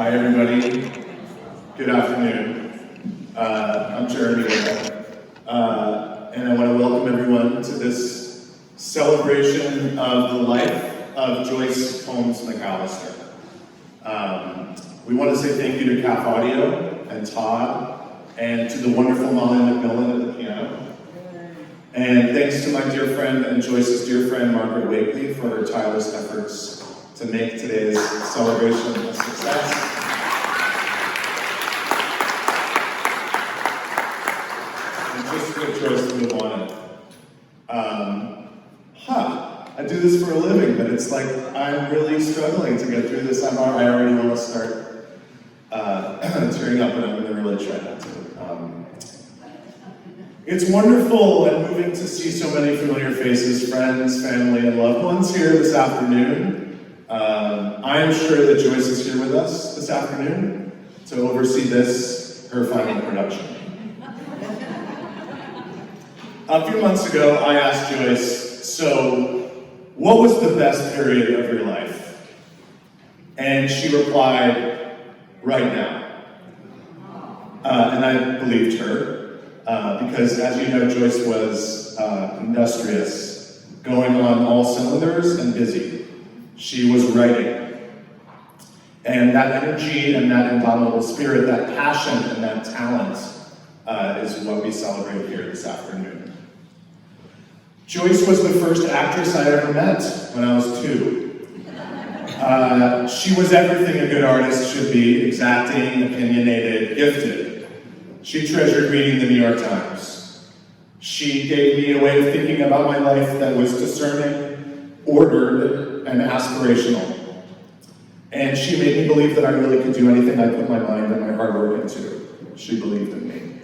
Hi everybody, good afternoon. I'm Jeremy and I want to welcome everyone to this celebration of the life of Joyce Holmes Mcallister. We want to say thank you to Calf Audio and Todd and to the wonderful Molly McMillan at the piano. And thanks to my dear friend and Joyce's dear friend Margaret Wakely for her tireless efforts to make today's celebration a success. And just for Joyce to move on it. I do this for a living, but it's like I'm really struggling to get through this. I already want to start tearing up, and I'm going to really try not to. It's wonderful and moving to see so many familiar faces, friends, family, and loved ones here this afternoon. I am sure that Joyce is here with us this afternoon to oversee this, her final production. A few months ago, I asked Joyce, so what was the best period of your life? And she replied, right now. And I believed her, because as you know, Joyce was industrious, going on all cylinders and busy. She was writing. And that energy and that indomitable spirit, that passion and that talent is what we celebrate here this afternoon. Joyce was the first actress I ever met when I was 2. She was everything a good artist should be: exacting, opinionated, gifted. She treasured reading the New York Times. She gave me a way of thinking about my life that was discerning, ordered, and aspirational. And she made me believe that I really could do anything I put my mind and my hard work into. She believed in me.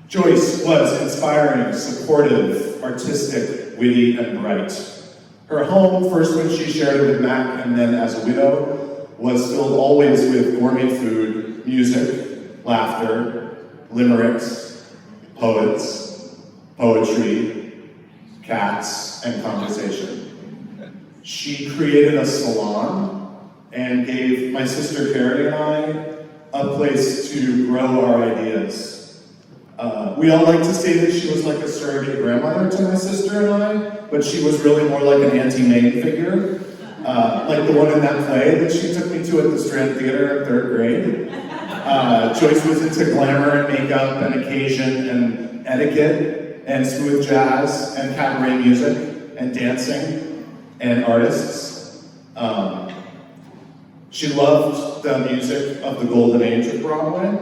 Joyce was inspiring, supportive, artistic, witty, and bright. Her home, first when she shared it with Mac and then as a widow, was filled always with gourmet food, music, laughter, limericks, poets, poetry, cats, and conversation. She created a salon and gave my sister Carrie and I a place to grow our ideas. We all like to say that she was like a surrogate grandmother to my sister and I, but she was really more like an Auntie May figure, like the one in that play that she took me to at the Strand Theater in 3rd grade. Joyce was into glamour and makeup and occasion and etiquette and smooth jazz and cabaret music and dancing and artists. She loved the music of the golden age of Broadway.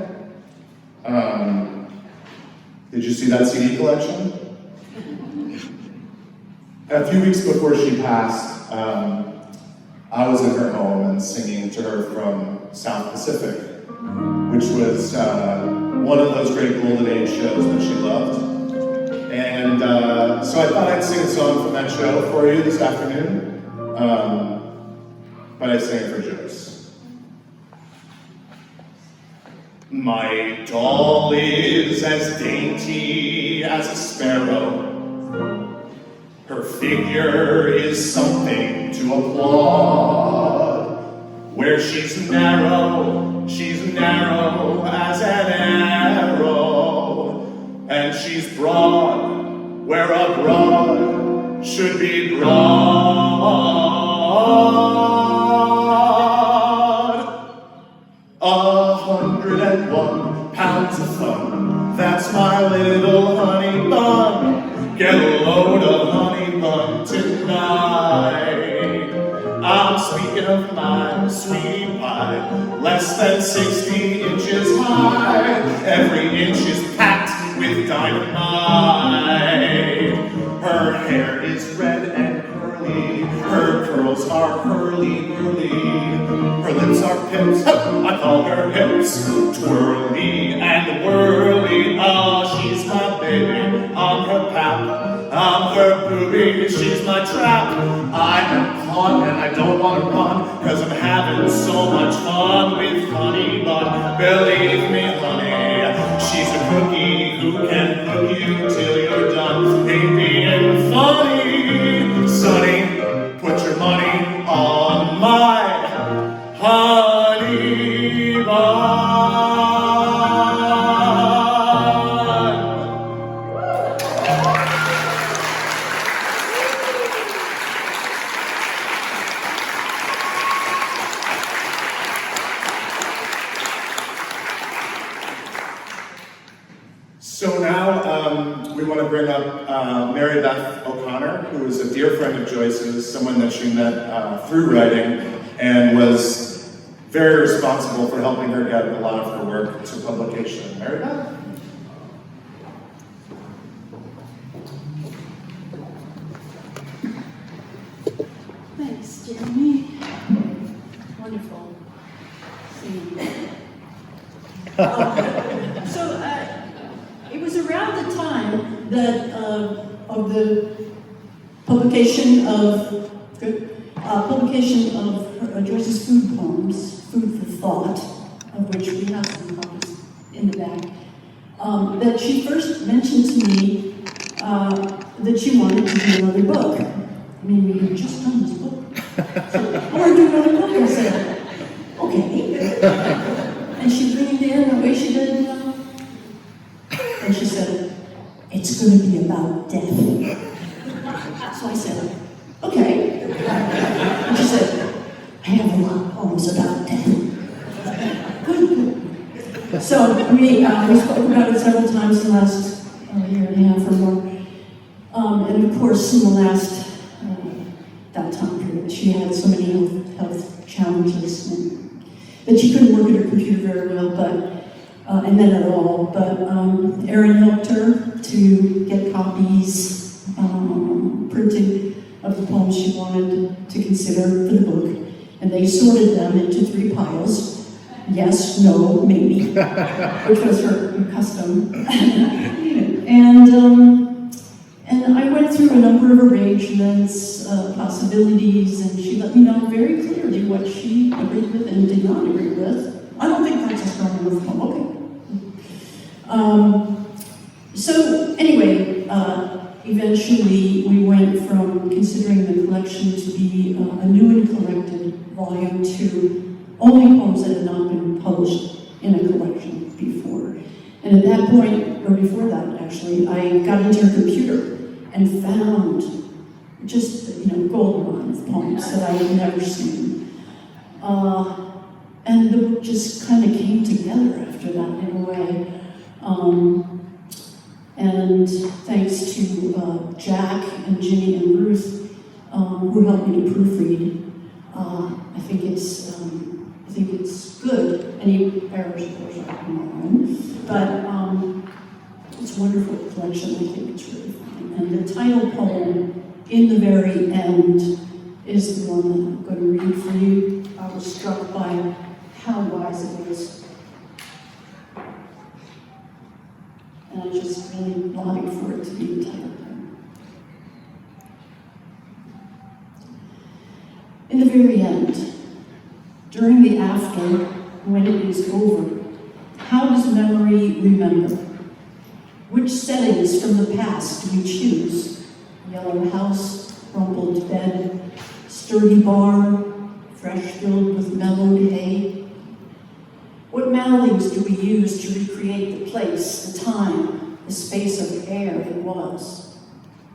Did you see that CD collection? A few weeks before she passed, I was in her home and singing to her from South Pacific, which was one of those great golden age shows that she loved. And so I thought I'd sing a song from that show for you this afternoon, but I sang it for Joyce. My doll is as dainty as a sparrow. Her figure is something to applaud. Where she's narrow as an arrow. And she's broad, where a broad should be broad. 101 pounds of fun, that's my little honey bun. Get a load of honey bun tonight. I'm speaking of my sweetie pie, less than 60 inches high. Every inch is packed with dynamite. Her hair is red and curly, her curls are hurly-burly. Her lips are pips, I call her hips, twirly and whirly. Oh, she's my baby, I'm her pap, I'm her booby, she's my trap. I am caught and I don't want to run, cause I'm having so much fun with honey bun. Believe me, honey, she's a cookie who can cook you till you're done. Ain't being funny, sonny, put your money on my now we want to bring up Mary Beth O'Connor, who is a dear friend of Joyce's, someone that she met through writing, and was very responsible for helping her get a lot of her work to publication. Mary Beth? Thanks, Jeremy. Wonderful singing. It was around the time that of the publication of Joyce's food poems, Food for Thought, of which we have some copies in the back, that she first mentioned to me that she wanted to do another book. I mean, we had just done this book. So, I want to do another book. I said, okay. And she leaned in the way she did, and she said, it's going to be about death. So I said, okay. And she said, I have a lot of poems about death. Good. So we spoke about it several times in the last year and a half or more. And of course, in the last that time period, she had so many health challenges that she couldn't work at her computer very well, and then at all. But Erin helped her to get copies printed of the poems she wanted to consider for the book, and they sorted them into 3 piles: yes, no, maybe, which was her custom. And I went through a number of arrangements, possibilities, and she let me know very clearly what she agreed with and did not agree with. I don't think that's a strong enough poem. Okay. So anyway, eventually we went from considering the collection to be a new and collected volume to only poems that had not been published in a collection before. And at that point, or before that actually, I got into her computer and found just, gold mine of poems that I had never seen. And the book just kind of came together after that in a way. And thanks to Jack and Ginny and Ruth, who helped me to proofread, I think it's good. Any errors, of course, are mine. But it's a wonderful collection. I think it's really fun. And the title poem in the very end is the one that I'm going to read for you. I was struck by how wise it is. And I just really longing for it to be the title poem. In the very end, during the after, when it is over, how does memory remember? Which settings from the past do we choose? Yellow house, rumpled bed, sturdy barn, fresh filled with mellowed hay. What mouthings do we use to recreate the place, the time, the space of air it was?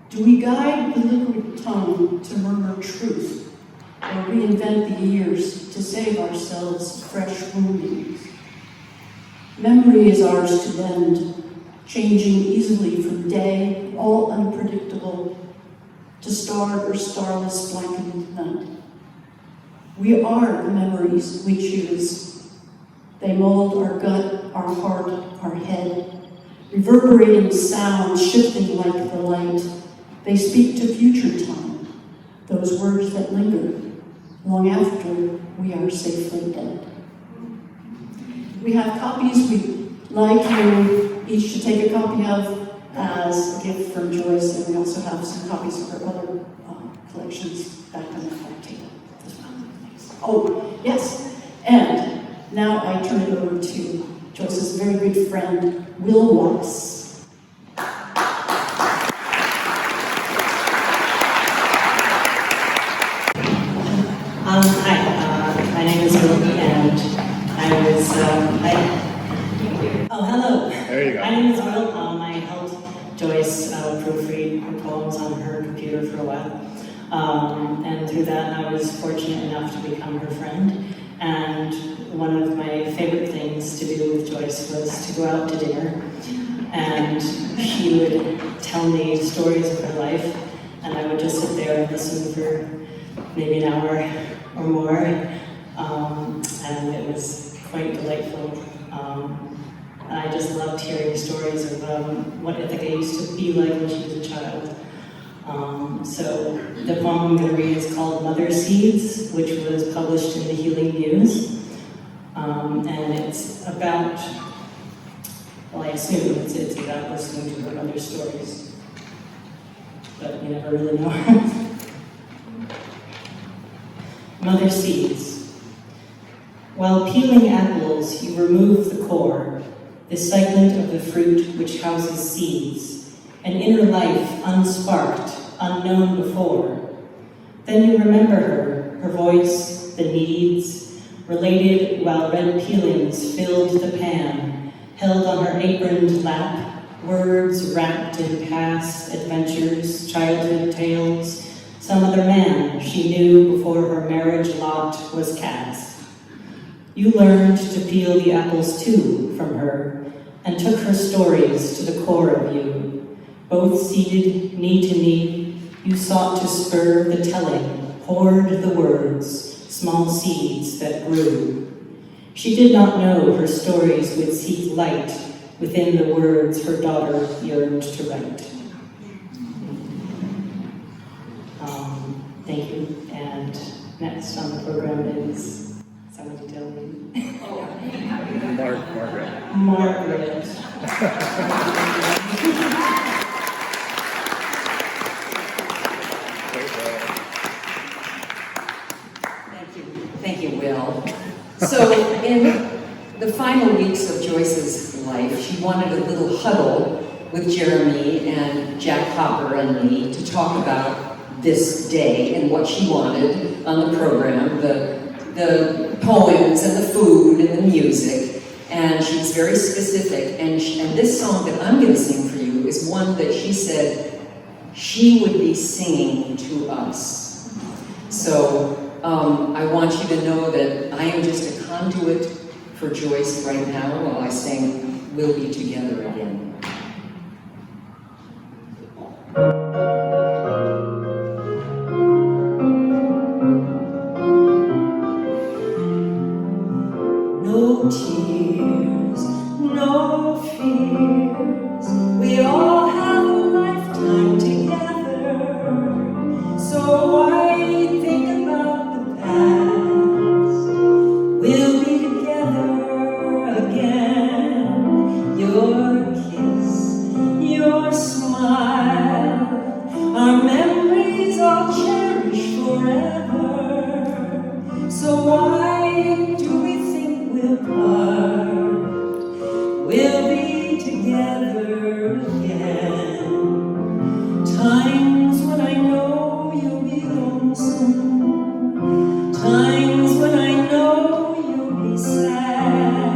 Do we guide the liquid tongue to murmur truth, or reinvent the years to save ourselves fresh woundings? Memory is ours to bend, changing easily from day, all unpredictable, to starred or starless blanketed night. We are the memories we choose. They mold our gut, our heart, our head, reverberating sounds shifting like the light. They speak to future time, those words that linger long after we are safely dead. We have copies we'd like you each to take a copy of as a gift from Joyce, and we also have some copies of her other collections back on the front table as well. Oh, yes, and now I turn it over to Joyce's very good friend, Will Wallace. Hi, my name is Will, and I was, oh, hello. There you go. My name is Will. I helped Joyce proofread her poems on her computer for a while. And through that, I was fortunate enough to become her friend. And one of my favorite things to do with Joyce was to go out to dinner. And she would tell me stories of her life, and I would just sit there and listen for maybe an hour or more, and it was quite delightful. I just loved hearing stories of what Ithaca used to be like when she was a child. So the poem I'm going to read is called Mother Seeds, which was published in the Healing Muse. And it's about, well, I assume it's about listening to her mother's stories. But you never really know. Mother Seeds. While peeling apples, you remove the core, the segment of the fruit which houses seeds, an inner life unsparked, unknown before. Then you remember her voice, the needs, related while red peelings filled the pan, held on her aproned lap, words wrapped in past adventures, childhood tales, some other man she knew before her marriage lot was cast. You learned to peel the apples too from her, and took her stories to the core of you. Both seated knee to knee, you sought to spur the telling, poured the words, small seeds that grew. She did not know her stories would seek light within the words her daughter yearned to write. Thank you. And next on the program is somebody tell me. Margaret. Margaret. Thank you, Will. So in the final weeks of Joyce's life, she wanted a little huddle with Jeremy and Jack Hopper and me to talk about this day and what she wanted on the program, the poems and the food and the music. And she was very specific. And this song that I'm going to sing for you is one that she said she would be singing to us. So I want you to know that I am just a conduit for Joyce right now while I sing We'll Be Together Again. No tears, no fears, we all have a lifetime together, so why think about the past? We'll be together again, your kiss, your smile, our memories I'll cherish forever, so why do we think we'll part? We'll be together again. Times when I know you'll be lonesome, times when I know you'll be sad.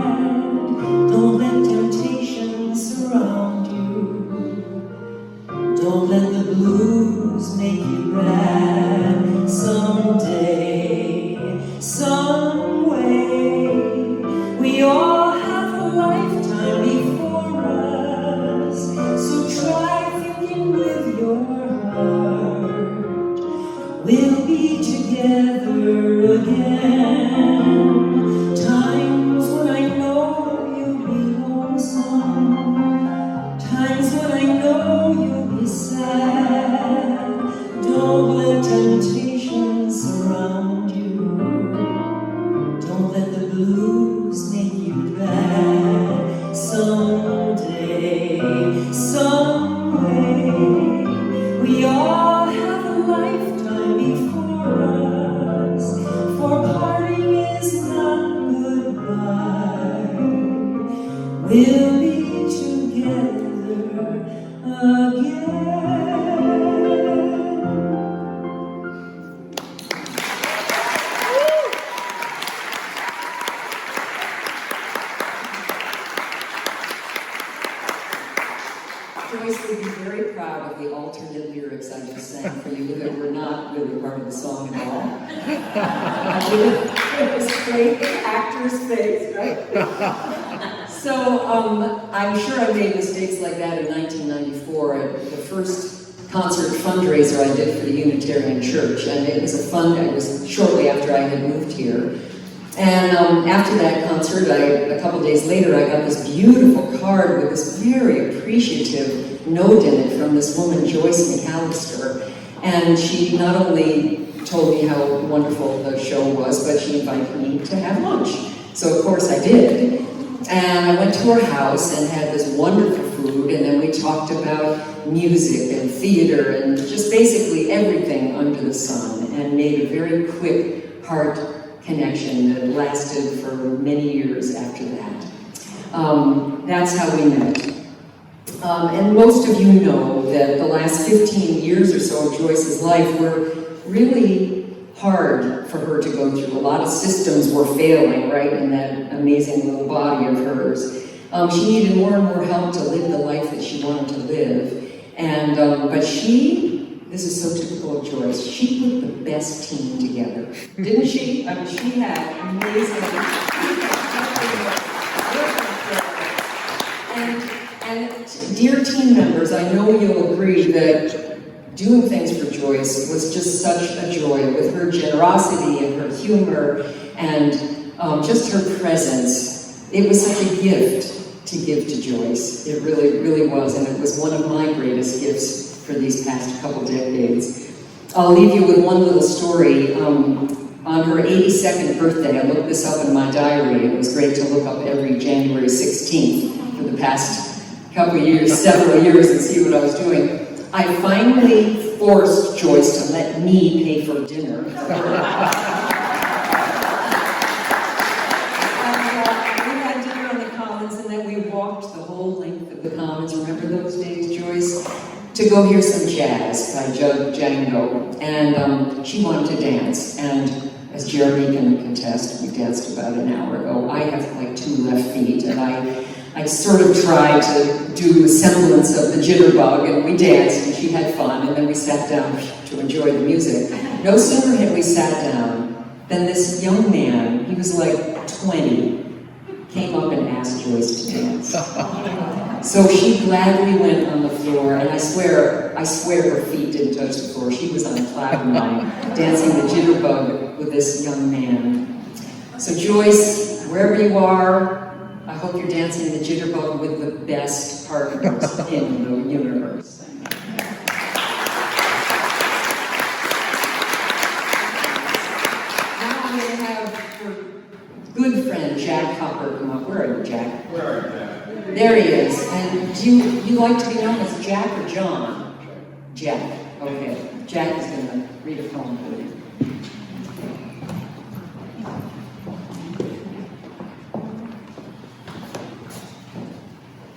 Don't let temptation surround you, don't let the blues make you bad. Someday, some way, we all have a lifetime before us, so try thinking with your heart. We'll be together again. Times when I know you'll be lonesome, times when I know you'll be sad. Don't let temptation surround you, don't let the blues make you bad. Someday, some way, we all have a lifetime before us, for parting is not goodbye. We'll be together again. Joyce would be very proud of the alternate lyrics I just sang for you that were not really part of the song at all. It was great actor's face, right? So I'm sure I made mistakes like that in 1994. for the first concert fundraiser I did for the Unitarian Church, and it was it was shortly after I had moved here. And after that concert, a couple days later, I got this beautiful card with this very appreciative note in it from this woman, Joyce Mcallister. And she not only told me how wonderful the show was, but she invited me to have lunch. So of course I did. And I went to her house and had this wonderful food, and then we talked about music and theater and just basically everything under the sun, and made a very quick heart connection that lasted for many years after that. That's how we met. And most of you know that the last 15 years or so of Joyce's life were really hard for her to go through. A lot of systems were failing, right, in that amazing little body of hers. She needed more and more help to live the life that she wanted to live. And, but this is so typical of Joyce, she put the best team together. Didn't she? I mean, she had amazing... And dear team members, I know you'll agree that doing things for Joyce was just such a joy, with her generosity and her humor and just her presence. It was such a gift to give to Joyce. It really, really was, and it was one of my greatest gifts for these past couple decades. I'll leave you with one little story. On her 82nd birthday, I looked this up in my diary. It was great to look up every January 16th for the past couple years, several years, and see what I was doing. I finally forced Joyce to let me pay for dinner. We had dinner on the Commons, and then we walked the whole length of the Commons. Remember those days, Joyce? To go hear some jazz by Jug Django. And she wanted to dance. And as Jeremy can contest, we danced about an hour ago. I have like 2 left feet, and I sort of tried to do a semblance of the jitterbug, and we danced, and she had fun, and then we sat down to enjoy the music. No sooner had we sat down than this young man, he was like 20, came up and asked Joyce to dance. So she gladly went on the floor, and I swear her feet didn't touch the floor. She was on cloud 9, dancing the jitterbug with this young man. So Joyce, wherever you are, I hope you're dancing the jitterbug with the best partners in the universe. Now I'm going to have your good friend Jack Hopper come up. Where are you, Jack? Where are you, Jack? There he is. And do you like to be known as Jack or John? Jack. Okay. Jack is going to read a poem for you.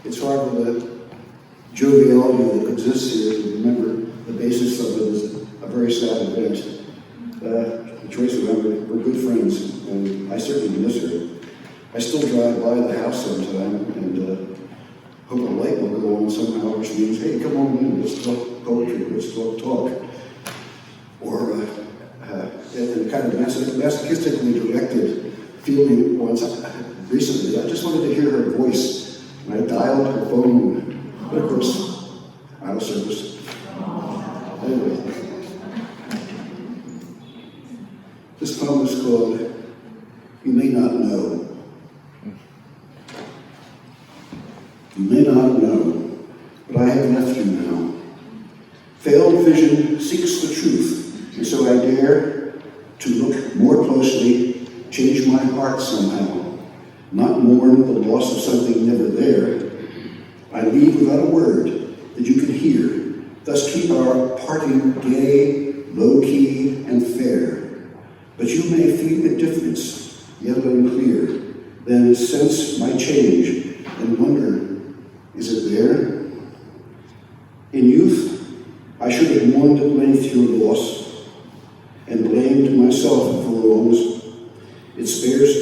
It's hard with the joviality that exists here to remember the basis of it is a very sad event. Joyce and I were good friends, and I certainly miss her. I still drive by the house sometime and hope a light will go on somehow, which means, hey, come on in, let's talk poetry, let's talk. Or in a kind of masochistically directed feeling once recently, I just wanted to hear her voice. And I dialed her phone, but of course, out of service. Anyway, this poem is called You May Not Know. You may not know, but I have left you now. Failed vision seeks the truth, and so I dare to look more closely, change my heart somehow, not mourn the loss of something never there. I leave without a word that you can hear, thus keep our parting gay, low-key, and fair. But you may feel a difference, yet unclear, then sense my change and wonder, is it there? In youth, I should have mourned at length your loss and blamed myself for wrongs. It spares,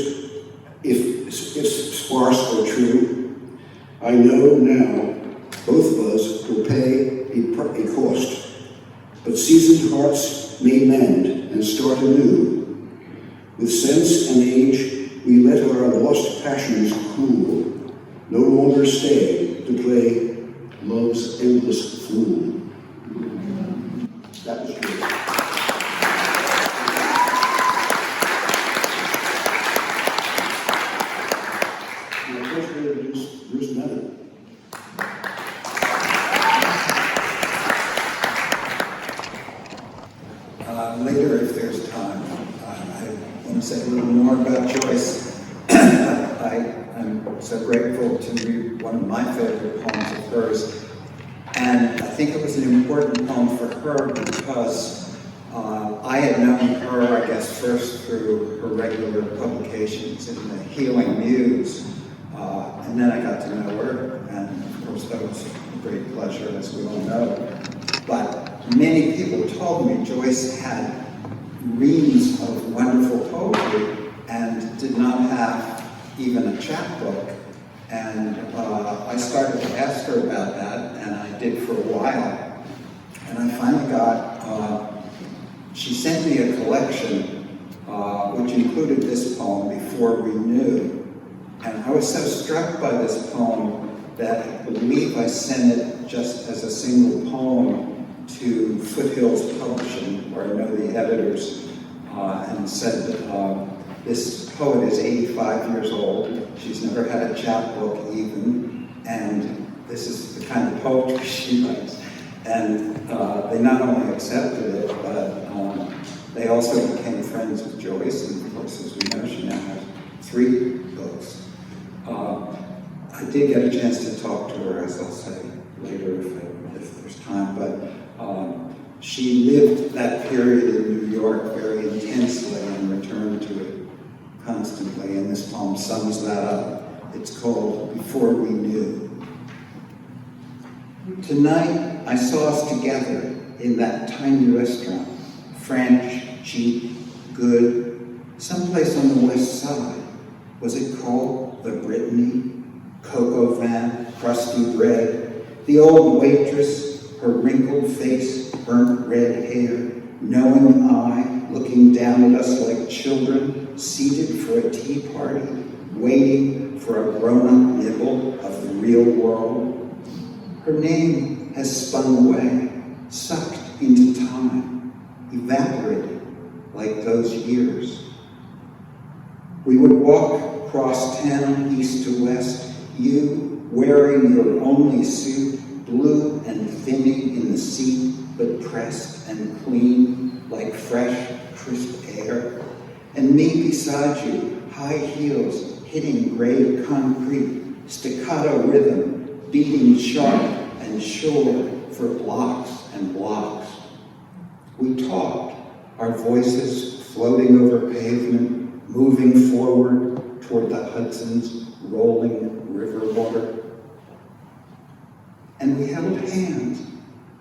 if sparse or true. I know now both of us will pay a cost, but seasoned hearts may mend and start anew. With sense and age, we let our lost passions cool, no longer stay to play love's endless this fool. That was good. And of course, we introduced Bruce Miller. Later, if there's time, I want to say a little more about Joyce. I'm so grateful to read one of my favorite poems of hers. And I think it was an important poem for her because I had known her, I guess, first through her regular publications in the Healing Muse. And then I got to know her, and of course that was a great pleasure, as we all know. But many people told me Joyce had reams of wonderful poetry and did not have even a chapbook. And I started to ask her about that, and I did for a while. And I finally got, she sent me a collection which included this poem, Before We Knew. And I was so struck by this poem that I believe I sent it just as a single poem to Foothills Publishing, where I know the editors, and said, this poet is 85 years old, she's never had a chapbook even, and this is the kind of poetry she writes. And they not only accepted it, but they also became friends with Joyce, and of course, as we know, she now has 3 books. I did get a chance to talk to her, as I'll say later if there's time, but she lived that period in New York very intensely and returned to it constantly, and this poem sums that up. It's called Before We Knew. Tonight, I saw us together in that tiny restaurant, French, cheap, good, someplace on the west side. Was it called the Brittany? Cocoa van, crusty bread, the old waitress, her wrinkled face, burnt red hair, knowing eye, looking down at us like children, seated for a tea party, waiting for a grown-up nibble of the real world. Her name has spun away, sucked into time, evaporated like those years. We would walk across town, east to west, you wearing your only suit, blue and thinning in the seat, but pressed and clean like fresh, crisp air. And me beside you, high heels hitting gray concrete, staccato rhythm, beating sharp and sure for blocks and blocks. We talked, our voices floating over pavement, moving forward toward the Hudson's rolling river water. And we held hands,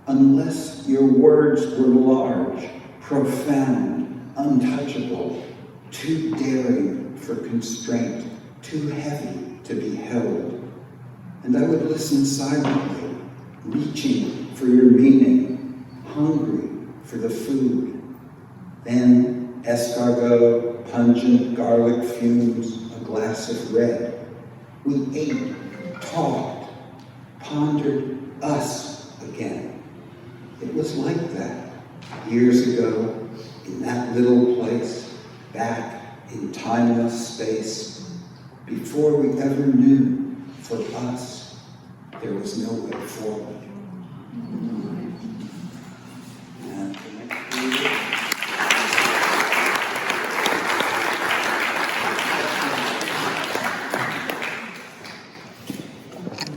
unless your words were large, profound, untouchable, too daring for constraint, too heavy to be held. And I would listen silently, reaching for your meaning, hungry for the food. Then escargot, pungent garlic fumes, a glass of red. We ate, talked, pondered us again. It was like that years ago, in that little place, back in timeless space, before we ever knew, for us, there was no way forward. And the next year,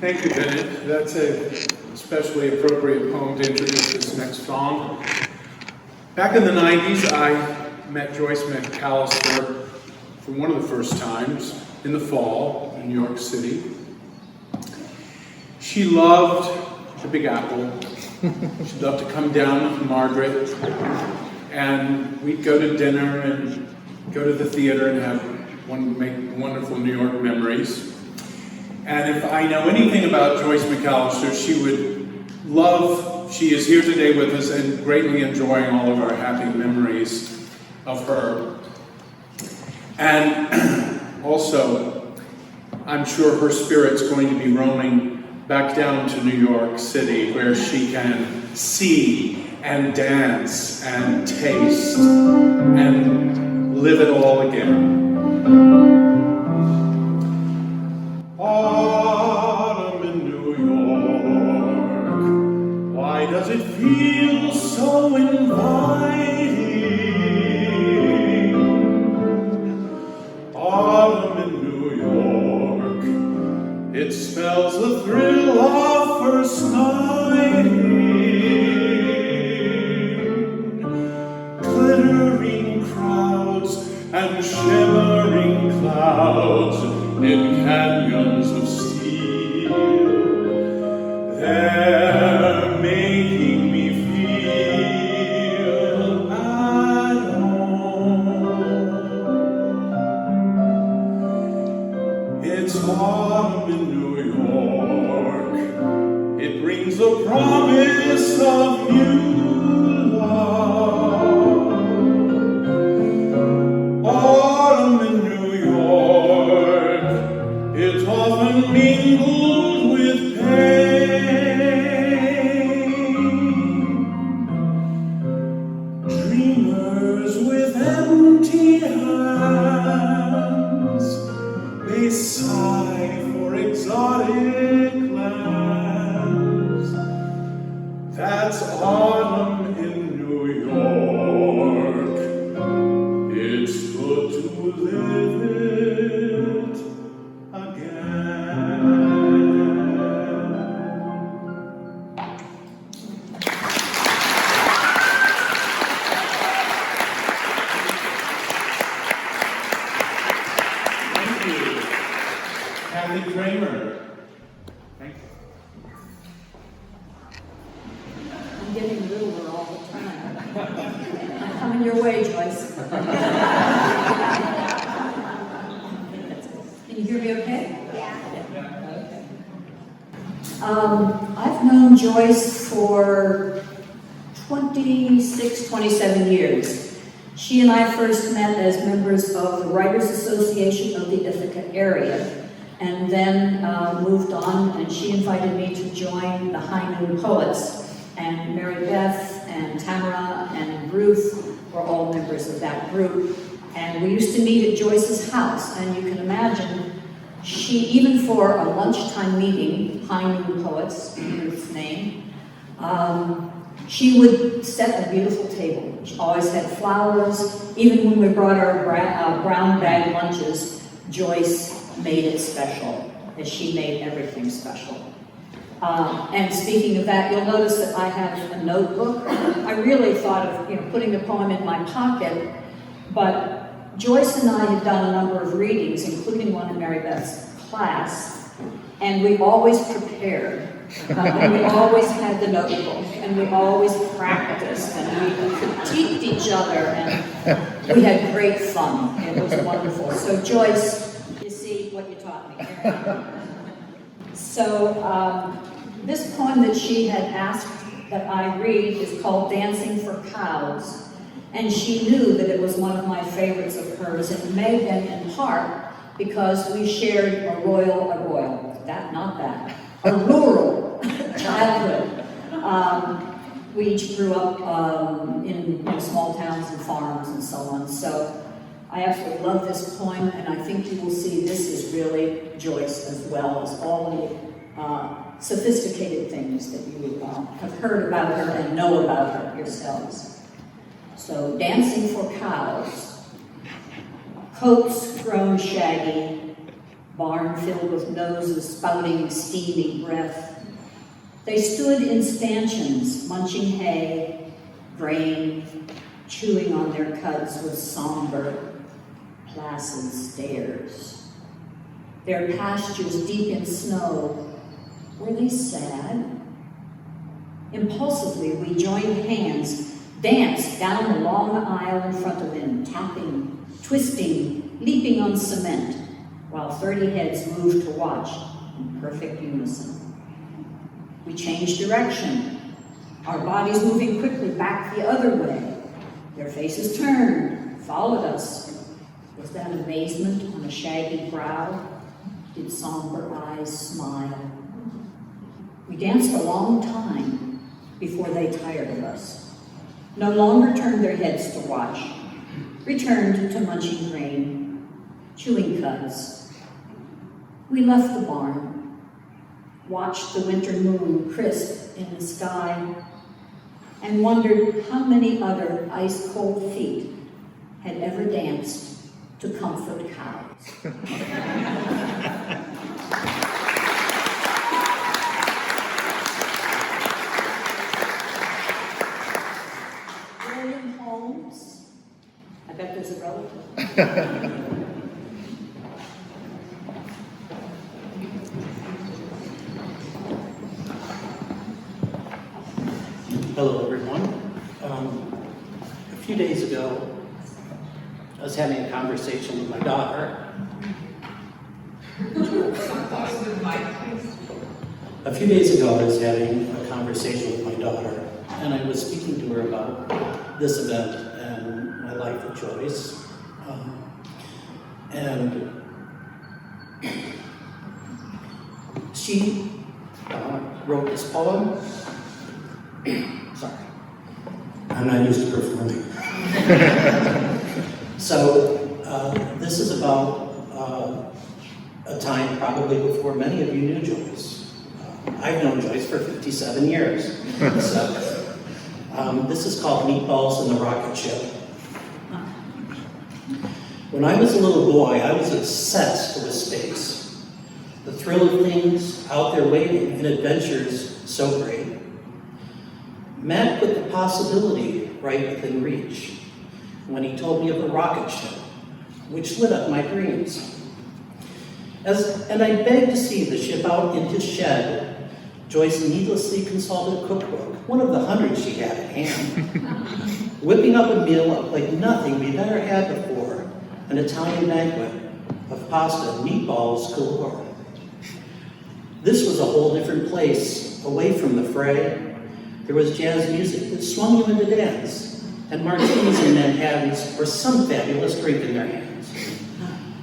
thank you, Bennett. That's a especially appropriate poem to introduce this next song. Back in the 90s, I met Joyce Mcallister for one of the first times in the fall in New York City. She loved the Big Apple. She loved to come down with Margaret, and we'd go to dinner and go to the theater and make wonderful New York memories. And if I know anything about Joyce Mcallister, she is here today with us and greatly enjoying all of our happy memories of her. And also, I'm sure her spirit's going to be roaming back down to New York City, where she can see and dance and taste and live it all again. Autumn in New York, why does it feel so inviting? Autumn in New York, it spells the thrill of first nighting. Glittering crowds and shimmering clouds in canyons of steel, they're making me feel at home. It's autumn in New York, it brings the promise of new love. Autumn in New York, it's often mingled with pain. Dreamers with empty hands may sigh for exotic lands. That's autumn in New York. It's good to live it again. Thank you. Kathy Kramer. Thank you. I'm getting littler all the time. I'm coming your way, Joyce. Can you hear me okay? Yeah. Okay. I've known Joyce for 26, 27 years. She and I first met as members of the Writers Association of the Ithaca area, and then moved on, and she invited me to join the High Noon Poets, and Mary Beth and Tamara and Ruth were all members of that group. And we used to meet at Joyce's house, and you can imagine, she, even for a lunchtime meeting, High Noon Poets, Ruth's name, she would set a beautiful table. She always had flowers. Even when we brought our brown bag lunches, Joyce made it special, as she made everything special. And speaking of that, you'll notice that I have a notebook. I really thought of putting the poem in my pocket, but Joyce and I had done a number of readings, including one in Mary Beth's class, and we always prepared. And we always had the notebook, and we always practiced, and we critiqued each other, and we had great fun. It was wonderful. So Joyce, you see what you taught me. So this poem that she had asked that I read is called Dancing for Cows, and she knew that it was one of my favorites of hers. It may have been in part because we shared a rural childhood. We each grew up in small towns and farms and so on. So I absolutely love this poem, and I think you will see this is really Joyce as well as all the sophisticated things that you have heard about her and know about her yourselves. So, Dancing for Cows. Coats grown shaggy, barn filled with noses spouting steamy breath. They stood in stanchions, munching hay, grain, chewing on their cuds with somber, placid stares. Their pastures deep in snow, were they sad? Impulsively, we joined hands, danced down the long aisle in front of them, tapping, twisting, leaping on cement, while 30 heads moved to watch in perfect unison. We changed direction, our bodies moving quickly back the other way. Their faces turned, followed us. Was that amazement on a shaggy brow? Did somber eyes smile? We danced a long time before they tired of us. No longer turned their heads to watch, returned to munching grain, chewing cuds. We left the barn, watched the winter moon crisp in the sky, and wondered how many other ice-cold feet had ever danced to comfort cows. William Holmes, I bet there's a relative. Hello, everyone. A few days ago, I was having a conversation with my daughter. A few days ago, I was having a conversation with my daughter, and I was speaking to her about this event and my life with Joyce. And she wrote this poem. Sorry, I'm not used to performing. So this is about a time probably before many of you knew Joyce. I've known Joyce for 57 years. So this is called Meatballs in the Rocket Ship. When I was a little boy, I was obsessed with space. The thrill of things out there waiting and adventures so great. Matt put the possibility right within reach when he told me of a rocket ship, which lit up my dreams. And I begged to see the ship out in his shed. Joyce needlessly consulted a cookbook, one of the hundreds she had at hand, whipping up a meal like nothing we'd ever had before, an Italian banquet of pasta and meatballs galore. This was a whole different place, away from the fray. There was jazz music that swung you into dance, and martinis and Manhattans, or some fabulous drink in their hands.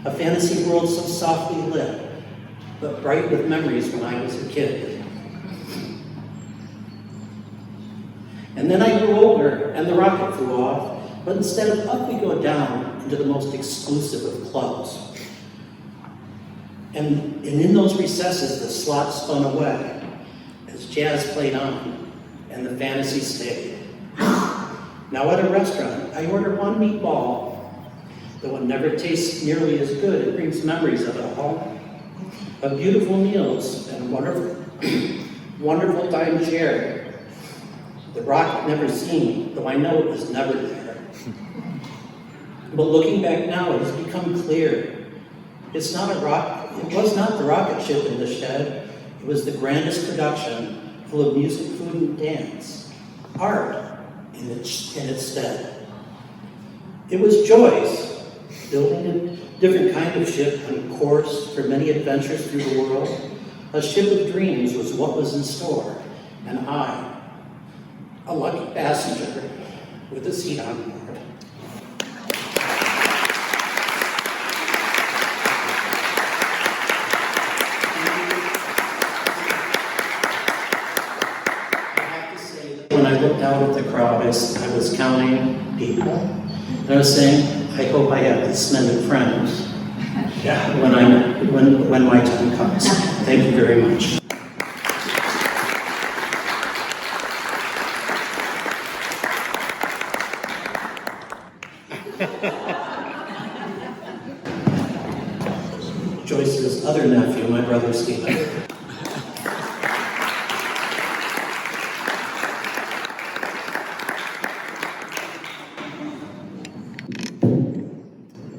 A fantasy world so softly lit, but bright with memories when I was a kid. And then I grew older, and the rocket flew off, but instead of up, we go down into the most exclusive of clubs. And in those recesses, the slots spun away as jazz played on. And the fantasy stayed. Now at a restaurant, I order one meatball. Though it never tastes nearly as good, it brings memories of a home, of beautiful meals and wonderful time shared. The rocket never seen, though I know it was never there. But looking back now, it has become clear. It was not the rocket ship in the shed. It was the grandest production, full of music, food, and dance, art in its stead. It was Joyce, building a different kind of ship on course for many adventures through the world. A ship of dreams was what was in store, and I, a lucky passenger with a seat on board. When I looked out at the crowd, I was counting people. And I was saying, I hope I have these many friends when my time comes. Thank you very much. Joyce's other nephew, my brother Stephen.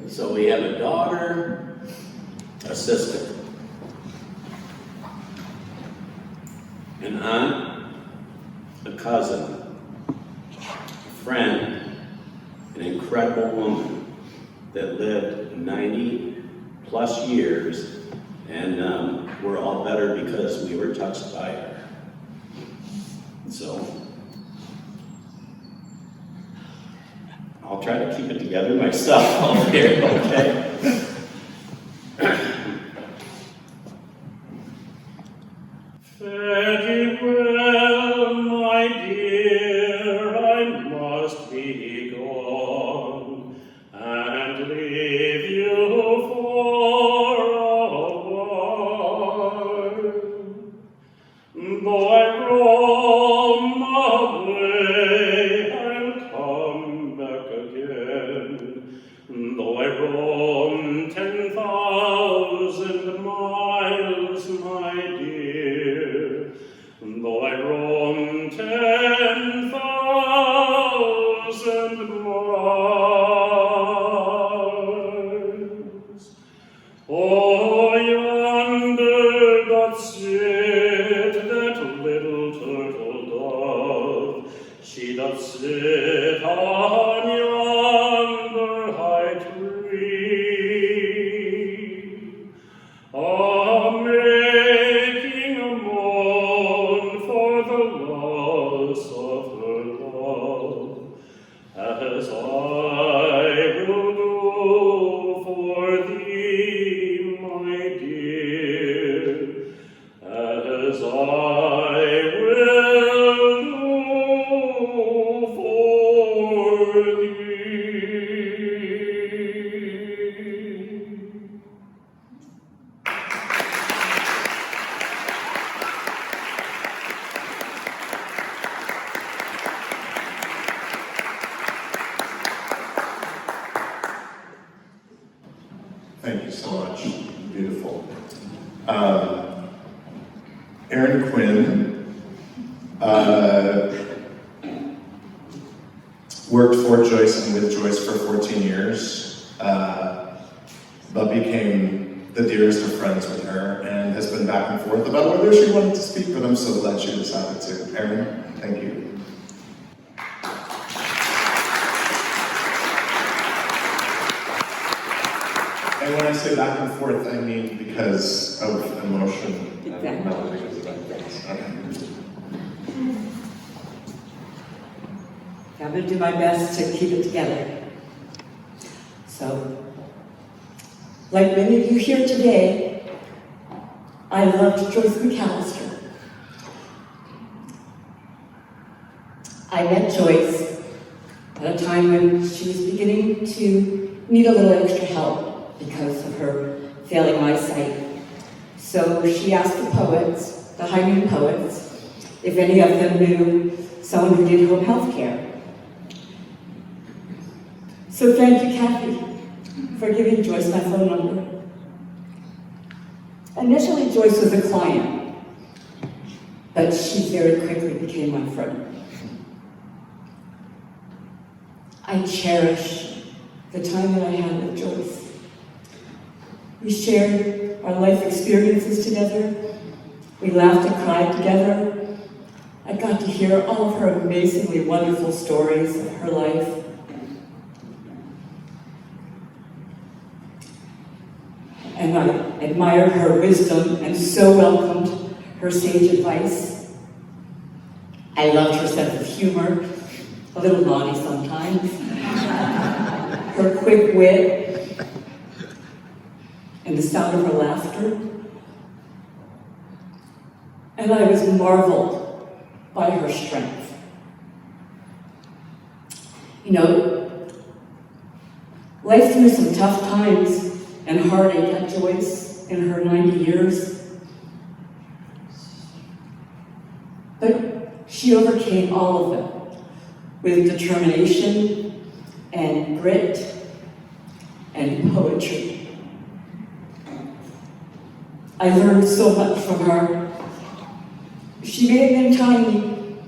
So we have a daughter, a sister, an aunt, a cousin, a friend, an incredible woman that lived 90 plus years, and we're all better because we were touched by her. So I'll try to keep it together myself over here, okay? Fed doth sit on yonder high tree, making a moan for the loss of her love, as I will do for thee, my dear, as I will do for thee. Thank you so much. Beautiful. Aaron Quinn worked for Joyce and with Joyce for 14 years, but became the dearest of friends with her and has been back and forth about whether she wanted to speak, but I'm so glad she decided to. Aaron, thank you. And when I say back and forth, I mean because of emotion, and not because of things. Okay. I'm going to do my best to keep it together. So, like many of you here today, I loved Joyce Mcallister. I met Joyce at a time when she was beginning to need a little extra help because of her failing eyesight. So she asked the poets, the high noon poets, if any of them knew someone who did home health care. So thank you, Kathy, for giving Joyce my phone number. Initially, Joyce was a client, but she very quickly became my friend. I cherish the time that I had with Joyce. We shared our life experiences together. We laughed and cried together. I got to hear all of her amazingly wonderful stories of her life. And I admired her wisdom and so welcomed her sage advice. I loved her sense of humor, a little naughty sometimes, her quick wit, and the sound of her laughter. And I was marveled by her strength. You know, life threw some tough times and heartache at Joyce in her 90 years. But she overcame all of them with determination and grit and poetry. I learned so much from her. She may have been tiny,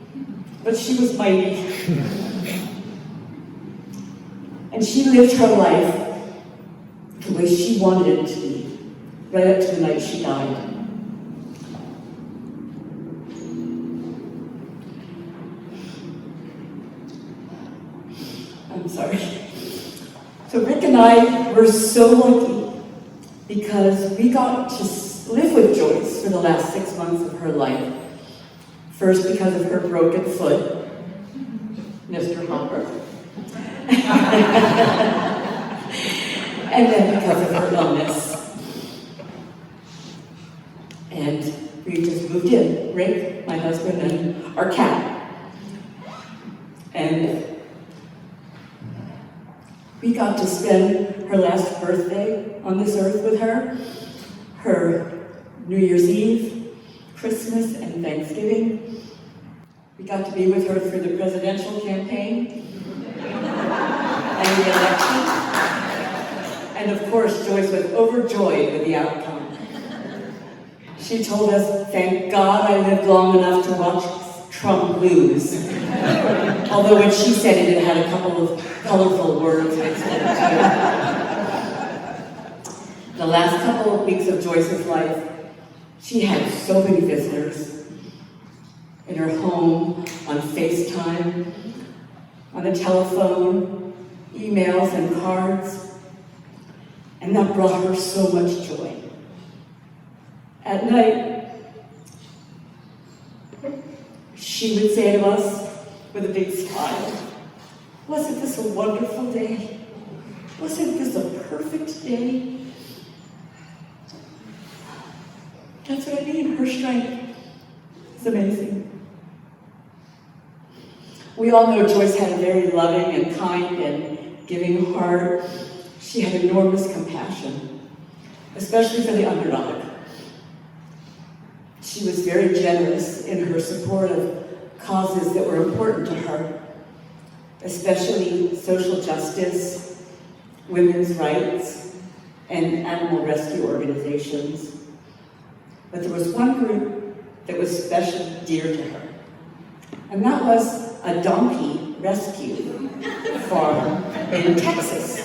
but she was mighty. And she lived her life the way she wanted it to be, right up to the night she died. I'm sorry. So Rick and I were so lucky because we got to live with Joyce for the last 6 months of her life. First because of her broken foot, Mr. Hopper. And then because of her illness. And we just moved in, Rick, my husband, and our cat. And we got to spend her last birthday on this earth with her, her New Year's Eve, Christmas, and Thanksgiving. We got to be with her through the presidential campaign and the election. And of course, Joyce was overjoyed with the outcome. She told us, "Thank God I lived long enough to watch Trump lose." Although when she said it, it had a couple of colorful words mixed in it. The last couple of weeks of Joyce's life, she had so many visitors in her home, on FaceTime, on the telephone, emails and cards, and that brought her so much joy. At night, she would say to us with a big smile, "Wasn't this a wonderful day? Wasn't this a perfect day?" That's what I mean, her strength is amazing. We all know Joyce had a very loving and kind and giving heart. She had enormous compassion, especially for the underdog. She was very generous in her support of causes that were important to her, especially social justice, women's rights, and animal rescue organizations. But there was one group that was especially dear to her, and that was a donkey rescue farm in Texas.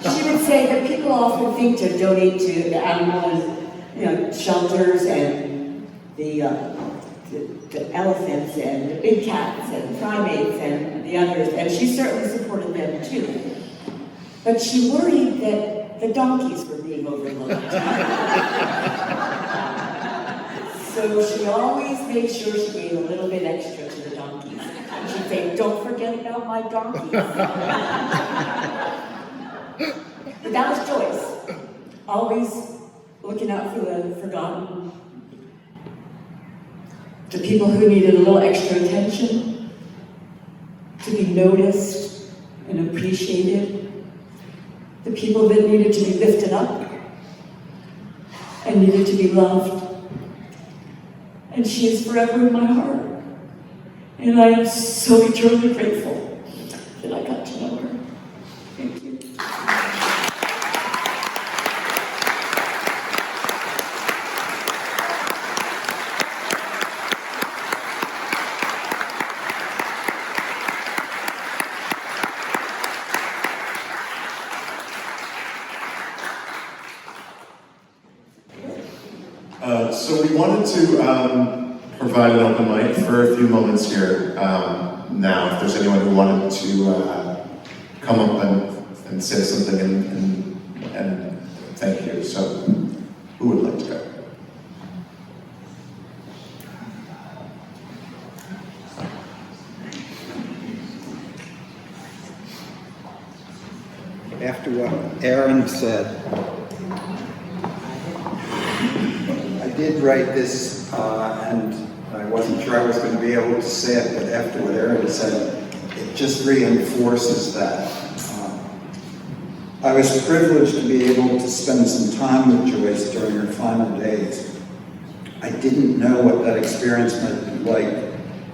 She would say that people often think to donate to the animal shelters and the elephants and the big cats and primates and the others, and she certainly supported them too. But she worried that the donkeys were being overlooked. So she always made sure she gave a little bit extra to the donkeys. And she'd say, "Don't forget about my donkeys." But that was Joyce, always looking out for the forgotten, the people who needed a little extra attention, to be noticed and appreciated, the people that needed to be lifted up and needed to be loved. And she is forever in my heart. And I am so eternally grateful that I got to know her. Thank you. So we wanted to provide an open mic for a few moments here now. If there's anyone who wanted to come up and say something and thank you. So who would like to go? After what Aaron said, I did write this, and I wasn't sure I was going to be able to say it, but after what Aaron said, it just reinforces that. I was privileged to be able to spend some time with Joyce during her final days. I didn't know what that experience might be like,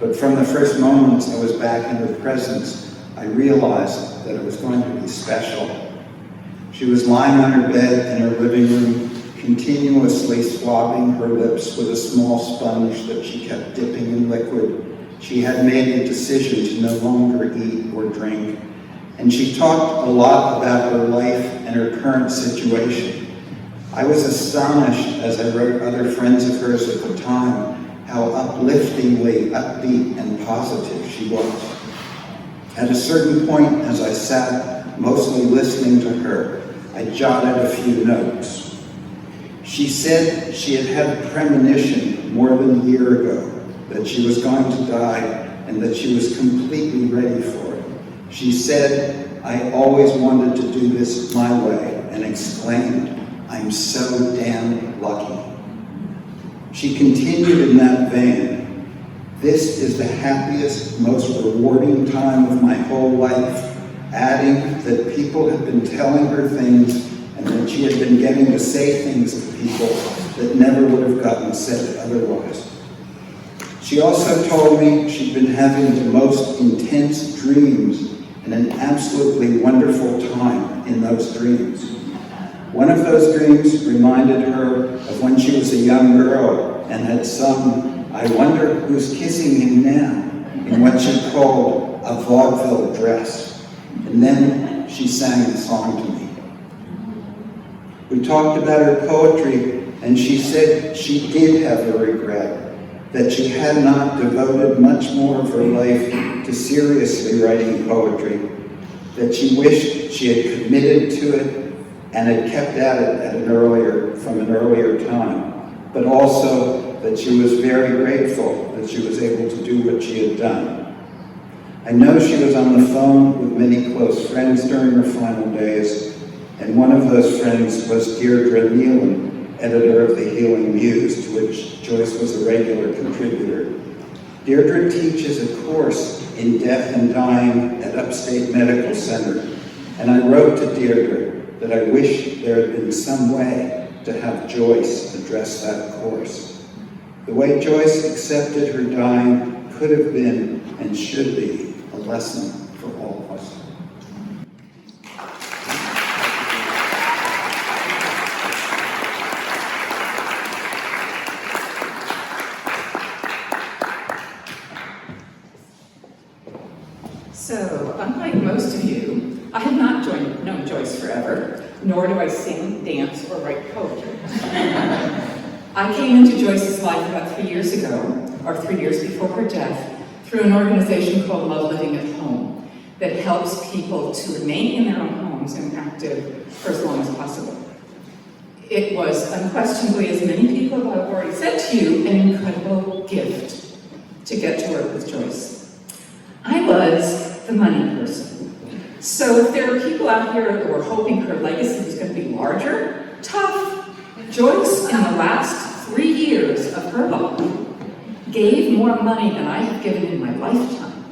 but from the first moments I was back in her presence, I realized that it was going to be special. She was lying on her bed in her living room, continuously swabbing her lips with a small sponge that she kept dipping in liquid. She had made the decision to no longer eat or drink, and she talked a lot about her life and her current situation. I was astonished, as I wrote other friends of hers at the time, how upliftingly upbeat and positive she was. At a certain point, as I sat mostly listening to her, I jotted a few notes. She said she had had a premonition more than a year ago that she was going to die and that she was completely ready for it. She said, "I always wanted to do this my way," and exclaimed, "I'm so damn lucky." She continued in that vein, "This is the happiest, most rewarding time of my whole life," adding that people had been telling her things and that she had been getting to say things to people that never would have gotten said otherwise. She also told me she'd been having the most intense dreams and an absolutely wonderful time in those dreams. One of those dreams reminded her of when she was a young girl and had sung, "I wonder who's kissing him now," in what she called a vaudeville dress. And then she sang the song to me. We talked about her poetry, and she said she did have a regret. that she had not devoted much more of her life to seriously writing poetry, that she wished she had committed to it and had kept at it from an earlier time, but also that she was very grateful that she was able to do what she had done. I know she was on the phone with many close friends during her final days, and one of those friends was Deirdre Nealon, editor of The Healing Muse, to which Joyce was a regular contributor. Deirdre teaches a course in death and dying at Upstate Medical Center, and I wrote to Deirdre that I wish there had been some way to have Joyce address that course. The way Joyce accepted her dying could have been and should be a lesson for all of us. So, unlike most of you, I have not known Joyce forever, nor do I sing, dance, or write poetry. I came into Joyce's life about 3 years ago, or 3 years before her death, through an organization called Love Living at Home that helps people to remain in their own homes and active for as long as possible. It was unquestionably, as many people have already said to you, an incredible gift to get to work with Joyce. I was the money person. So if there were people out here who were hoping her legacy was going to be larger, tough. Joyce, in the last 3 years of her life, gave more money than I have given in my lifetime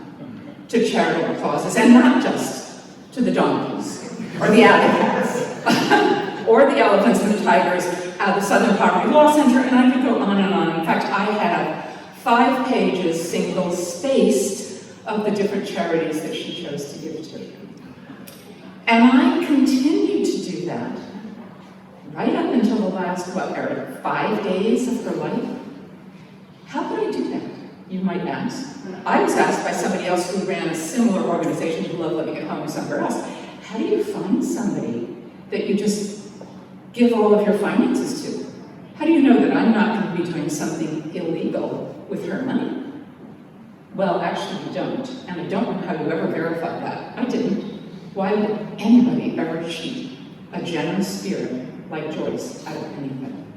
to charitable causes, and not just to the donkeys, or the Ithaca, or the elephants and the tigers at the Southern Poverty Law Center, and I could go on and on. In fact, I have 5 pages, single-spaced, of the different charities that she chose to give to. And I continued to do that right up until the last, 5 days of her life. How could I do that, you might ask? I was asked by somebody else who ran a similar organization to Love Living at Home somewhere else, how do you find somebody that you just give all of your finances to? How do you know that I'm not going to be doing something illegal with her money? Well, actually you don't, and I don't know how you ever verified that. I didn't. Why would anybody ever cheat a generous spirit like Joyce out of anything?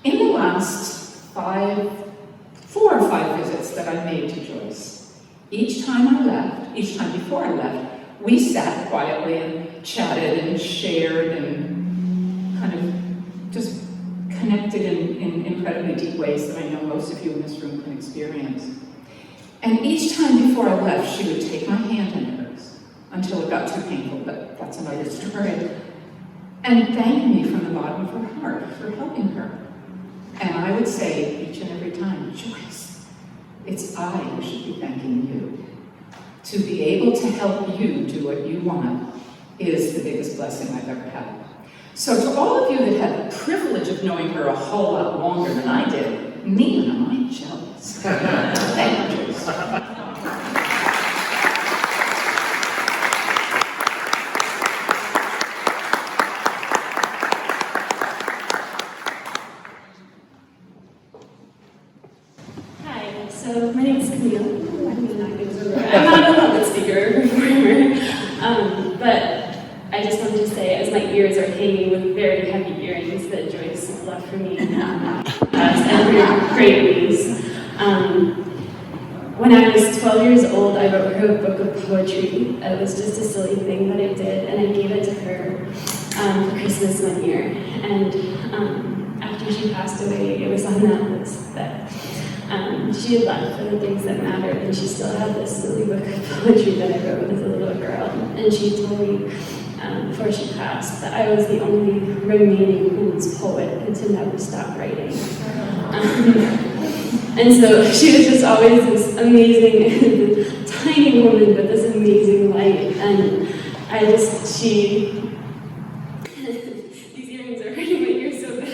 In the last 4 or 5 visits that I made to Joyce, each time before I left, we sat quietly and chatted and shared and kind of just connected in incredibly deep ways that I know most of you in this room can experience. And each time before I left, she would take my hand in hers until it got too painful, but that's another story, and thank me from the bottom of her heart for helping her. And I would say each and every time, Joyce, it's I who should be thanking you. To be able to help you do what you want is the biggest blessing I've ever had. So to all of you that had the privilege of knowing her a whole lot longer than I did, man, am I jealous. Thank you, Joyce. Hi, so my name is Camille. I'm not a public speaker or performer, but I just wanted to say, as my ears are hanging with very heavy earrings that Joyce left for me, and for great news. When I was 12 years old, I wrote her a book of poetry. It was just a silly thing that I did, and I gave it to her for Christmas one year. And after she passed away, it was on that list that she had left for the things that mattered, and she still had this silly book of poetry that I wrote as a little girl. And she told me before she passed that I was the only remaining women's poet and to never stop writing. And so she was just always this amazing, tiny woman, but this amazing light. And these earrings are hurting my ears so bad.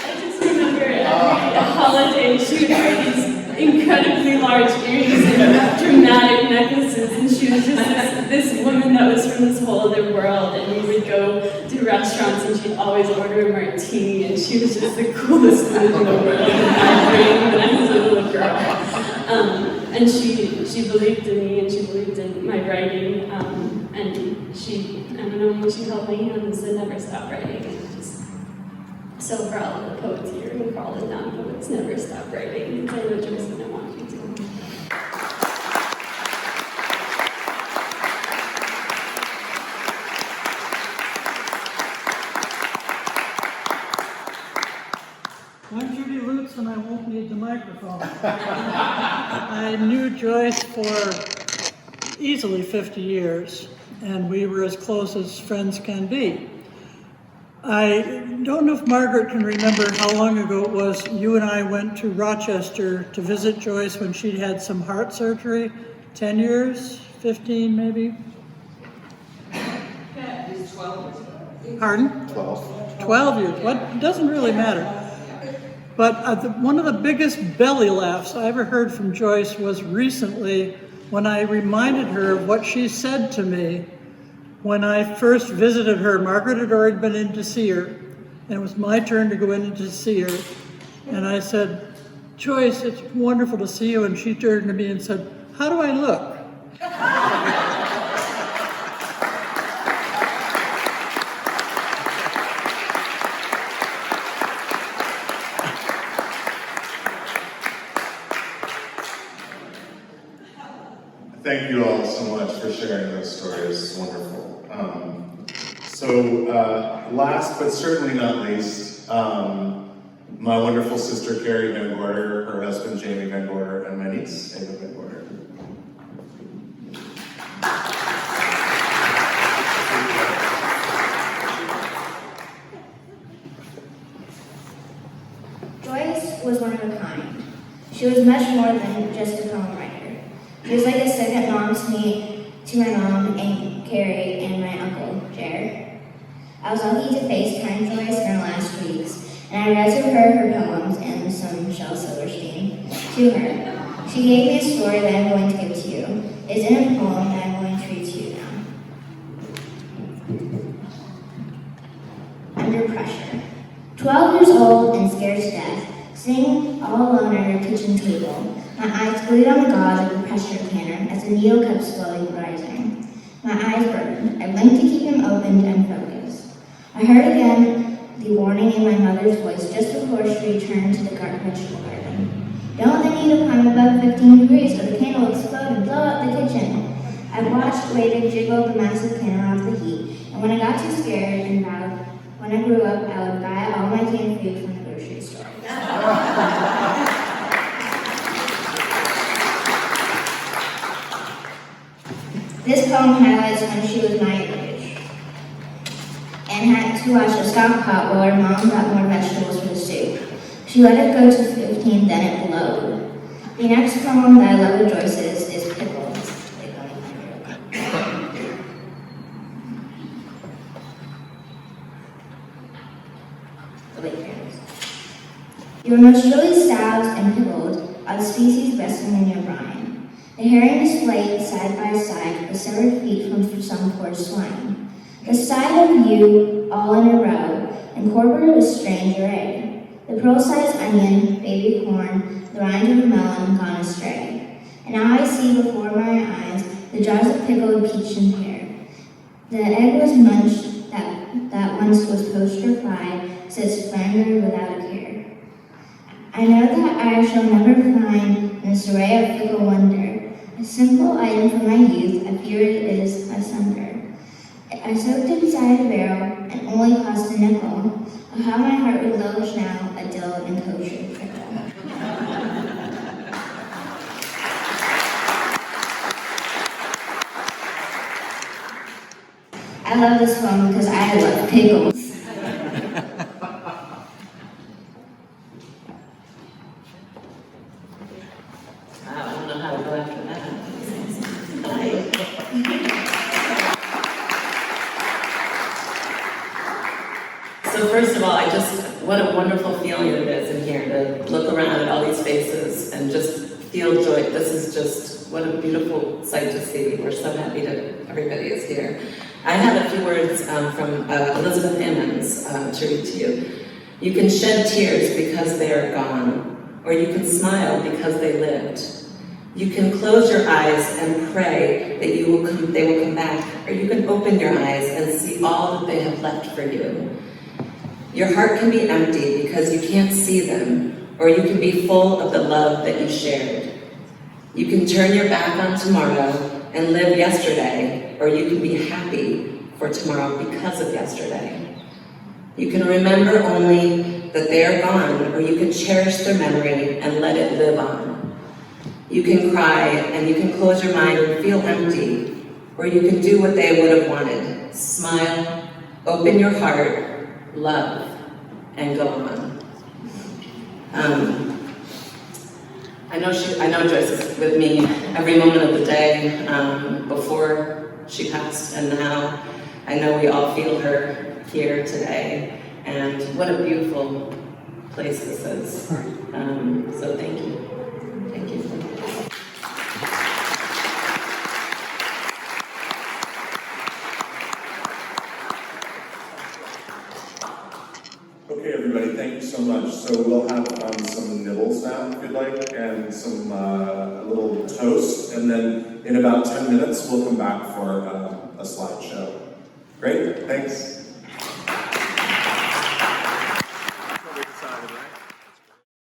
I just remember every holiday she would wear these incredibly large earrings and dramatic necklaces, and she was just this woman that was from this whole other world, and we would go to restaurants and always order a martini, and she was just the coolest woman in the world in my brain when I was a little girl. And she believed in me, and she believed in my writing, and she, I don't know, when she held my hand and said, never stop writing. And just, so for all of the poets here, and for all the non-poets, never stop writing, because I know Joyce and I want you to. I'm Judy Lutz, and I won't need the microphone. I knew Joyce for easily 50 years, and we were as close as friends can be. I don't know if Margaret can remember how long ago it was you and I went to Rochester to visit Joyce when she'd had some heart surgery. 10 years? 15 maybe? Yeah, it was 12 years. Pardon? 12. 12 years. What? It doesn't really matter. But one of the biggest belly laughs I ever heard from Joyce was recently when I reminded her of what she said to me when I first visited her. Margaret had already been in to see her, and it was my turn to go in to see her. And I said, Joyce, it's wonderful to see you. And she turned to me and said, how do I look? Thank you all so much for sharing those stories. It's wonderful. Last but certainly not least, my wonderful sister Carrie Van Gorder, her husband Jamie Van Gorder, and my niece Ava Van Gorder. Joyce was one of a kind. She was much more than just a poem writer. She was like a second mom to me, to my mom and Carrie and my uncle, Jared. I was lucky to FaceTime Joyce in her last weeks, and I read to her poems and some Michelle Silverstein to her. She gave me a story that I'm going to give to you. It's in a poem that I'm going to read to you now. Under Pressure. 12 years old and scared to death, sitting all alone at her kitchen table, my eyes glued on the gauze of the pressure canner as the needle kept slowly rising. My eyes burned. I blinked to keep them opened and focused. I heard again the warning in my mother's voice just before she returned to the vegetable garden. Don't let the needle climb above 15 degrees or the candle will explode and blow up the kitchen. I watched, waited, jiggled the massive canner off the heat, and when I got too scared and vowed, when I grew up, I would buy all my canned food from the grocery store. This poem highlights when she was my age and had to watch the stock pot while her mom got more vegetables for the soup. She let it go to 15, then it glowed. The next poem that I love of Joyce's is Pickles. You are most surely salved and pickled are the species resting in your brine. The herring is flayed side by side with severed feet from some poor swine. The side of you all in a row, and quartered with strange array. The pearl-sized onion, baby corn, the rind of a melon gone astray. And now I see before my eyes the jars of pickled peach and pear. The egg was munched that once was poached or fried, sits flounder without a care. I know that I shall never find in this array of fickle wonder a simple item from my youth. I fear it is asunder. I soaked inside a barrel and only cost a nickel. Oh, how my heart would relish now a dill and kosher pickle. I love this poem because I love pickles. I don't know how to go after that. So first of all, what a wonderful feeling it is in here to look around at all these faces and just feel joy. This is just, what a beautiful sight to see. We're so happy that everybody is here. I have a few words from Elizabeth Emmons to read to you. You can shed tears because they are gone, or you can smile because they lived. You can close your eyes and pray that they will come back, or you can open your eyes and see all that they have left for you. Your heart can be empty because you can't see them, or you can be full of the love that you shared. You can turn your back on tomorrow and live yesterday, or you can be happy for tomorrow because of yesterday. You can remember only that they are gone, or you can cherish their memory and let it live on. You can cry and you can close your mind and feel empty, or you can do what they would have wanted. Smile, open your heart, love, and go on. I know Joyce is with me every moment of the day, before she passed and now. I know we all feel her here today, and what a beautiful place this is. So thank you. Thank you. Okay, everybody, thank you so much. So we'll have some nibbles now, if you'd like, and some a little toast, and then in about 10 minutes, we'll come back for a slideshow. Great, thanks.